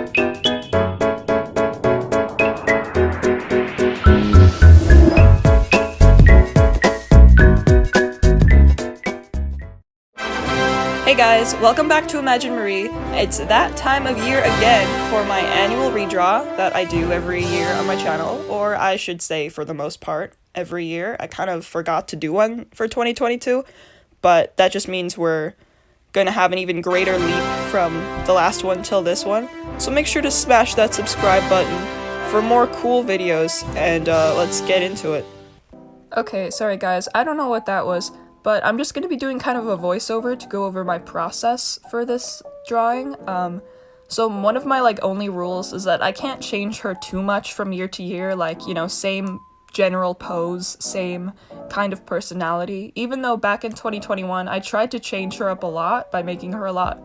Hey guys, welcome back to Imagine Marie. It's that time of year again for my annual redraw that I do every year on my channel, or I should say for the most part, every year. I kind of forgot to do one for 2022, but that just means we're gonna have an even greater leap from the last one till this one. So make sure to smash that subscribe button for more cool videos, and let's get into it. Okay, sorry guys, I don't know what that was. But I'm just going to be doing kind of a voiceover to go over my process for this drawing. So one of my only rules is that I can't change her too much from year to year, same general pose, same kind of personality. Even though back in 2021 I tried to change her up a lot by making her a lot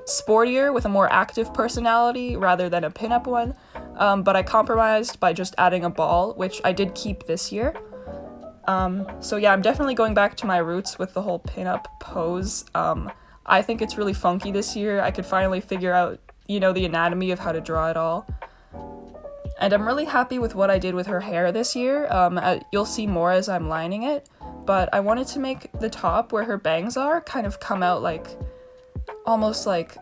sportier with a more active personality rather than a pinup one. But I compromised by just adding a ball, which I did keep this year. So yeah, I'm definitely going back to my roots with the whole pinup pose. I think it's really funky this year. I could finally figure out, the anatomy of how to draw it all. And I'm really happy with what I did with her hair this year. You'll see more as I'm lining it, but I wanted to make the top where her bangs are kind of come out almost like,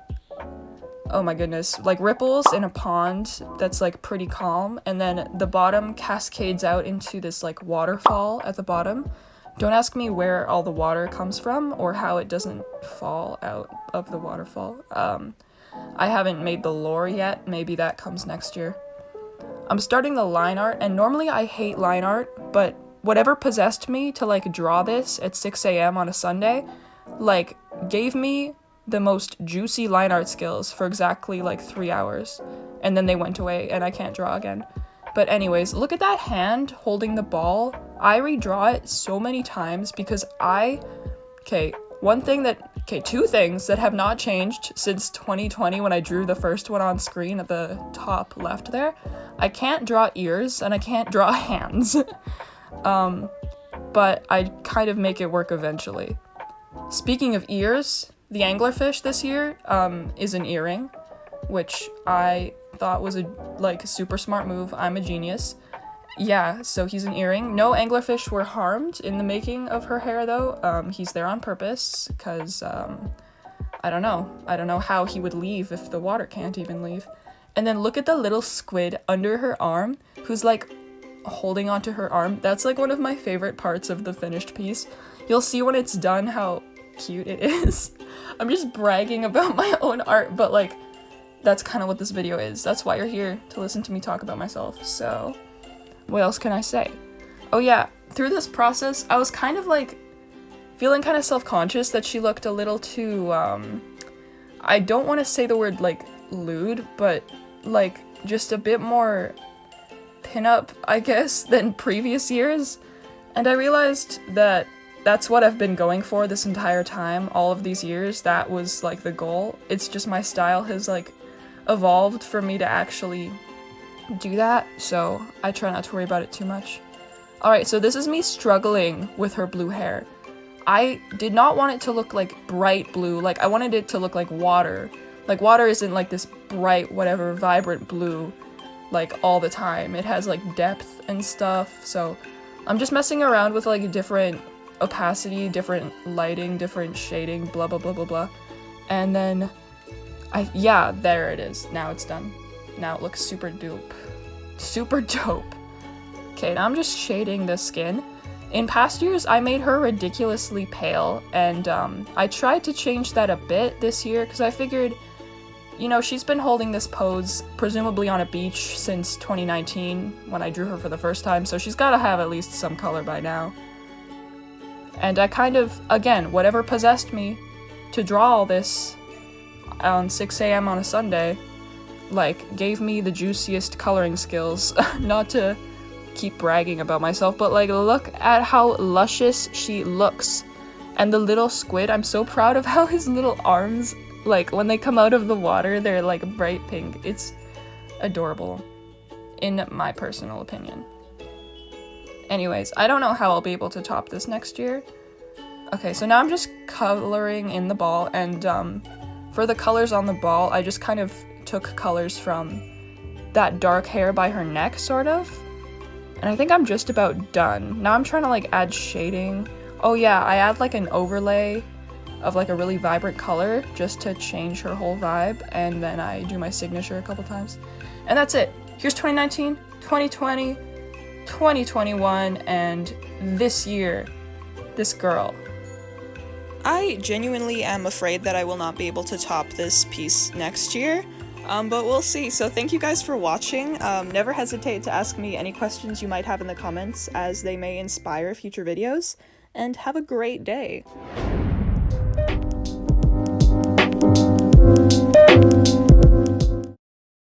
oh my goodness, like ripples in a pond that's pretty calm, and then the bottom cascades out into this waterfall at the bottom. Don't ask me where all the water comes from or how it doesn't fall out of the waterfall. I haven't made the lore yet, maybe that comes next year. I'm starting the line art, and normally I hate line art, but whatever possessed me to draw this at 6 a.m. on a Sunday, gave me the most juicy line art skills for exactly 3 hours, and then they went away and I can't draw again. But anyways, look at that hand holding the ball. I redraw it so many times because two things that have not changed since 2020 when I drew the first one on screen at the top left there. I can't draw ears and I can't draw hands. But I kind of make it work eventually. Speaking of ears, the anglerfish this year is an earring, which I thought was a super smart move. I'm a genius. Yeah, so he's an earring. No anglerfish were harmed in the making of her hair though. He's there on purpose because I don't know how he would leave if the water can't even leave. And then look at the little squid under her arm who's holding onto her arm. That's one of my favorite parts of the finished piece. You'll see when it's done how cute it is. I'm just bragging about my own art, but that's kind of what this video is. That's why you're here, to listen to me talk about myself. So what else can I say? Oh yeah, through this process I was kind of feeling kind of self-conscious that she looked a little too I don't want to say the word lewd, but just a bit more pinup, I guess, than previous years. And I realized that that's what I've been going for this entire time, all of these years. That was the goal. It's just my style has evolved for me to actually do that, so I try not to worry about it too much. Alright, so this is me struggling with her blue hair. I did not want it to look bright blue, I wanted it to look like water. Water isn't this bright, whatever, vibrant blue all the time. It has depth and stuff, so I'm just messing around with different opacity, different lighting, different shading, blah blah blah blah blah. And then there it is. Now it's done. Now it looks super dope. Super dope. Okay, now I'm just shading the skin. In past years I made her ridiculously pale, and I tried to change that a bit this year because I figured, she's been holding this pose presumably on a beach since 2019 when I drew her for the first time, so she's gotta have at least some color by now. And I kind of, again, whatever possessed me to draw all this on 6 a.m. on a Sunday, gave me the juiciest coloring skills. Not to keep bragging about myself, but look at how luscious she looks. And the little squid, I'm so proud of how his little arms, when they come out of the water, they're bright pink. It's adorable, in my personal opinion. Anyways, I don't know how I'll be able to top this next year. Okay, so now I'm just coloring in the ball, and for the colors on the ball, I just kind of took colors from that dark hair by her neck, sort of. And I think I'm just about done. Now I'm trying to like add shading. Oh yeah, I add like an overlay of like a really vibrant color just to change her whole vibe, and then I do my signature a couple times. And that's it. Here's 2019, 2020, 2021, and this year, this girl. I genuinely am afraid that I will not be able to top this piece next year, but we'll see. So thank you guys for watching. Never hesitate to ask me any questions you might have in the comments, as they may inspire future videos, and have a great day.